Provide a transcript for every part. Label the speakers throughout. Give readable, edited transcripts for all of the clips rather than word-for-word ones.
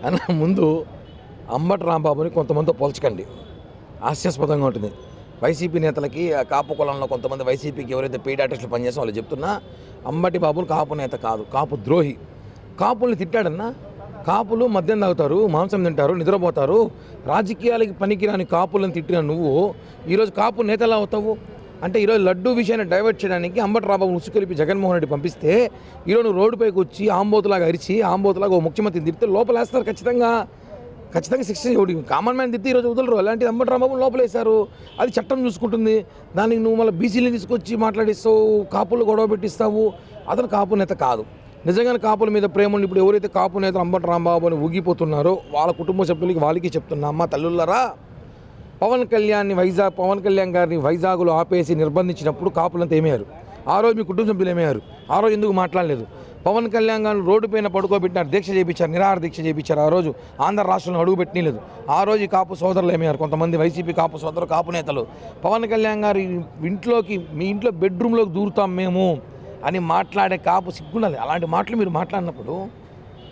Speaker 1: అన్న ముందు అంబటి రాంబాబుని కొంతమందితో పోల్చకండి, హాస్యాస్పదంగా ఉంటుంది. వైసీపీ నేతలకి కాపు కులంలో కొంతమంది వైసీపీకి ఎవరైతే పెయిడ్ ఆర్టిస్టులు పనిచేస్తారో వాళ్ళు చెప్తున్నా, అంబటి బాబులు కాపు నేత కాదు, కాపు ద్రోహి. కాపుల్ని తిట్టాడన్నా. కాపులు మద్యం తాగుతారు, మాంసం తింటారు, నిద్రపోతారు. రాజకీయాలకి పనికిరాని కాపులను తిట్టిన నువ్వు ఈరోజు కాపు నేత ఎలా అవుతావు అంటే, ఈరోజు లడ్డూ విషయాన్ని డైవర్ట్ చేయడానికి అంబటి రాంబాబు ఉసుకొలిపి జగన్మోహన్ రెడ్డి పంపిస్తే ఈరోజు నువ్వు రోడ్డుపైకి వచ్చి ఆంబోతులాగా అరిచి ఆంబోతులాగా ఓ ముఖ్యమంత్రిని తిడితే లోపలేస్తారు ఖచ్చితంగా. శిక్ష కామన్ మ్యాన్ తిట్టి ఈరోజు వదలరు. అలాంటిది అంబటి రాంబాబు లోపలేశారు. అది చట్టం చూసుకుంటుంది. దానికి నువ్వు మళ్ళీ బీసీని తీసుకొచ్చి మాట్లాడిస్తావు, కాపులు గొడవ పెట్టిస్తావు. అతను కాపు నేత కాదు. నిజంగానే కాపుల మీద ప్రేమ ఉండి ఇప్పుడు ఎవరైతే కాపు నేతలు అంబటి రాంబాబు అని ఊగిపోతున్నారో వాళ్ళ కుటుంబ సభ్యులకి వాళ్ళకి చెప్తున్నా, అమ్మ తల్లుళ్ళరా, పవన్ కళ్యాణ్ గారిని వైజాగ్లో ఆపేసి నిర్బంధించినప్పుడు కాపులంతా ఏమయ్యారు? ఆ రోజు మీ కుటుంబ సభ్యులు ఏమయ్యారు? ఆ రోజు ఎందుకు మాట్లాడలేదు? పవన్ కళ్యాణ్ గారిని రోడ్డు పైన పడుకోబెట్టినారు, దీక్ష చేయించారు, నిరాహార దీక్ష చేయించారు. ఆ రోజు ఆంధ్ర రాష్ట్రంలో అడుగు పెట్టలేదు. ఆ రోజు ఈ కాపు సోదరులు ఏమయ్యారు? కొంతమంది వైసీపీ కాపు సోదరులు, కాపు నేతలు పవన్ కళ్యాణ్ గారి ఇంట్లోకి, మీ ఇంట్లో బెడ్రూమ్లోకి దూరుతాం మేము అని మాట్లాడే కాపు సిగ్గుండాలి. అలాంటి మాటలు మీరు మాట్లాడినప్పుడు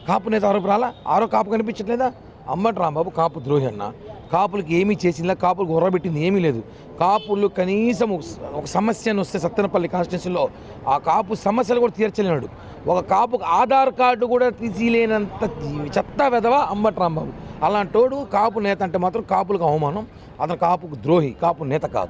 Speaker 1: కాపు నేత ఆరోపణ రాలా? ఆరో కాపు కనిపించట్లేదా? అంబటి రాంబాబు కాపు ద్రోహి అన్న. కాపులకి ఏమీ చేసిందా? కాపులకు ఉర్రబెట్టింది ఏమీ లేదు. కాపులు కనీసం ఒక సమస్యను వస్తే సత్తెనపల్లి కాన్స్టిట్యున్సీలో ఆ కాపు సమస్యలు కూడా తీర్చలేనాడు. ఒక కాపుకు ఆధార్ కార్డు కూడా తీసిలేనంత చెత్త వెధవ అంబటి రాంబాబు. అలాంటోడు కాపు నేత అంటే మాత్రం కాపులకు అవమానం. అతను కాపుకు ద్రోహి, కాపు నేత కాదు.